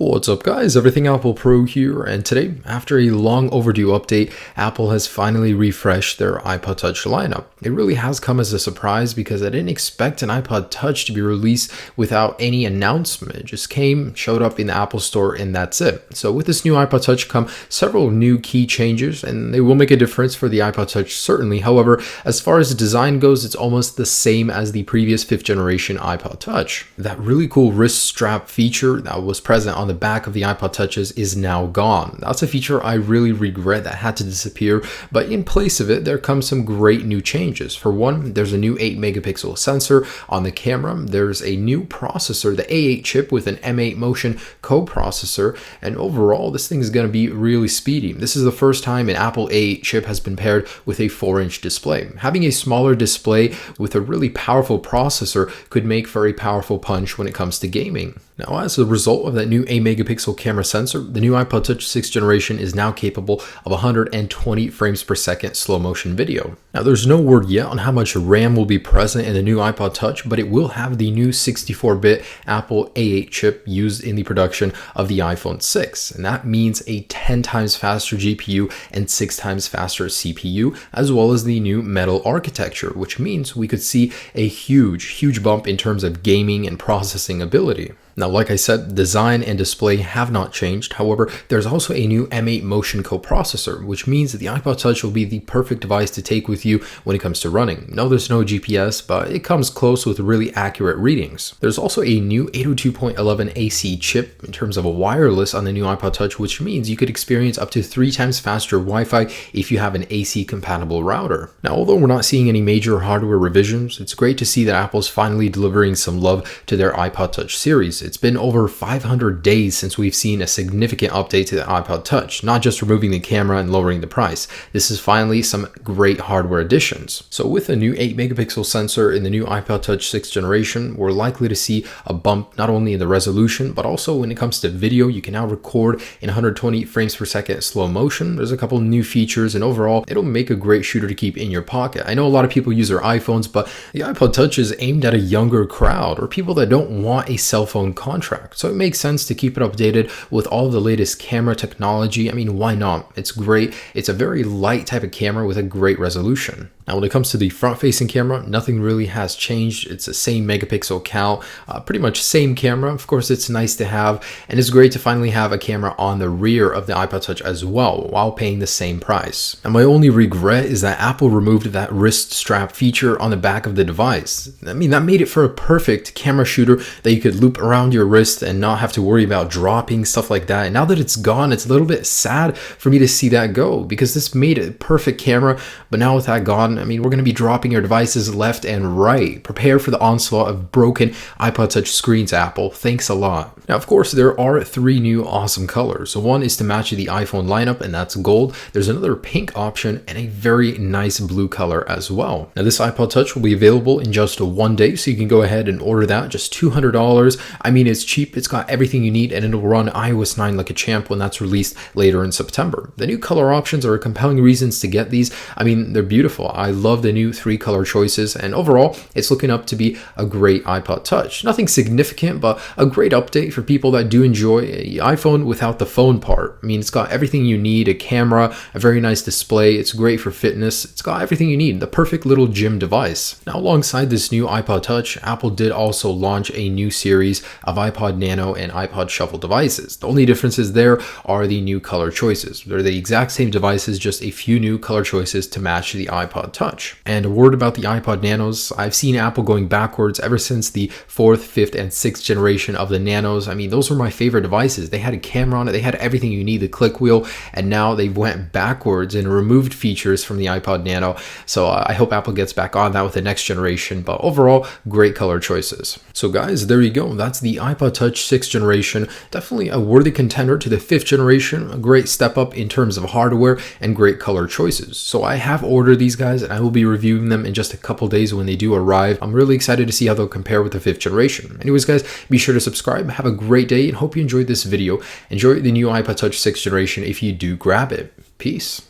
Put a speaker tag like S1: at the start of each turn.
S1: What's up guys, Everything Apple Pro here, and today, after a long overdue update, Apple has finally refreshed their iPod Touch lineup. It really has come as a surprise because I didn't expect an iPod Touch to be released without any announcement. It just came, showed up in the Apple Store, and that's it. So with this new iPod Touch come several new key changes, and they will make a difference for the iPod Touch certainly. However, as far as the design goes, it's almost the same as the previous 5th generation iPod Touch. That really cool wrist strap feature that was present on the back of the iPod Touches is now gone. That's a feature I really regret that had to disappear, but in place of it, there comes some great new changes. For one, there's a new 8 megapixel sensor on the camera. There's a new processor, the A8 chip with an M8 Motion coprocessor, and overall, this thing is going to be really speedy. This is the first time an Apple A8 chip has been paired with a 4-inch display. Having a smaller display with a really powerful processor could make for a powerful punch when it comes to gaming. Now, as a result of that new 8 megapixel camera sensor, the new iPod Touch 6th generation is now capable of 120 frames per second slow motion video. Now, there's no word yet on how much RAM will be present in the new iPod Touch, but it will have the new 64-bit Apple A8 chip used in the production of the iPhone 6. And that means a 10 times faster GPU and 6 times faster CPU, as well as the new metal architecture, which means we could see a huge bump in terms of gaming and processing ability. Now, like I said, design and display have not changed. However, there's also a new M8 Motion coprocessor, which means that the iPod Touch will be the perfect device to take with you when it comes to running. No, there's no GPS, but it comes close with really accurate readings. There's also a new 802.11 AC chip in terms of a wireless on the new iPod Touch, which means you could experience up to 3 times faster Wi-Fi if you have an AC compatible router. Now, although we're not seeing any major hardware revisions, it's great to see that Apple's finally delivering some love to their iPod Touch series. It's been over 500 days since we've seen a significant update to the iPod Touch, not just removing the camera and lowering the price. This is finally some great hardware additions. So with a new 8 megapixel sensor in the new iPod Touch 6th generation, we're likely to see a bump not only in the resolution, but also when it comes to video. You can now record in 120 frames per second slow motion. There's a couple new features, and overall, it'll make a great shooter to keep in your pocket. I know a lot of people use their iPhones, but the iPod Touch is aimed at a younger crowd or people that don't want a cell phone contract. So it makes sense to keep it updated with all the latest camera technology. I mean, why not? It's great. It's a very light type of camera with a great resolution. Now, when it comes to the front-facing camera, nothing really has changed. It's the same megapixel count, pretty much same camera. Of course, it's nice to have, and it's great to finally have a camera on the rear of the iPod Touch as well, while paying the same price. And my only regret is that Apple removed that wrist strap feature on the back of the device. I mean, that made it for a perfect camera shooter that you could loop around your wrist and not have to worry about dropping, stuff like that. And now that it's gone, it's a little bit sad for me to see that go, because this made a perfect camera, but now with that gone, I mean, we're going to be dropping your devices left and right. Prepare for the onslaught of broken iPod Touch screens, Apple. Thanks a lot. Now, of course, there are 3 new awesome colors. So one is to match the iPhone lineup, and that's gold. There's another pink option and a very nice blue color as well. Now, this iPod Touch will be available in just 1 day, so you can go ahead and order that. Just $200. I mean, it's cheap. It's got everything you need, and it'll run iOS 9 like a champ when that's released later in September. The new color options are compelling reasons to get these. I mean, they're beautiful. I love the new 3 color choices, and overall, it's looking up to be a great iPod Touch. Nothing significant, but a great update for people that do enjoy an iPhone without the phone part. I mean, it's got everything you need, a camera, a very nice display. It's great for fitness. It's got everything you need, the perfect little gym device. Now, alongside this new iPod Touch, Apple did also launch a new series of iPod Nano and iPod Shuffle devices. The only differences there are the new color choices. They're the exact same devices, just a few new color choices to match the iPod Touch. And a word about the iPod Nanos, I've seen Apple going backwards ever since the 4th, 5th, and 6th generation of the Nanos. I mean, those were my favorite devices. They had a camera on it, they had everything you need, the click wheel, and now they went backwards and removed features from the iPod Nano. So I hope Apple gets back on that with the next generation, but overall, great color choices. So guys, there you go. That's the iPod Touch 6th generation. Definitely a worthy contender to the 5th generation, a great step up in terms of hardware and great color choices. So I have ordered these guys, and I will be reviewing them in just a couple days when they do arrive. I'm really excited to see how they'll compare with the 5th generation. Anyways guys, be sure to subscribe, have a great day, and hope you enjoyed this video. Enjoy the new iPod Touch 6th generation if you do grab it. Peace.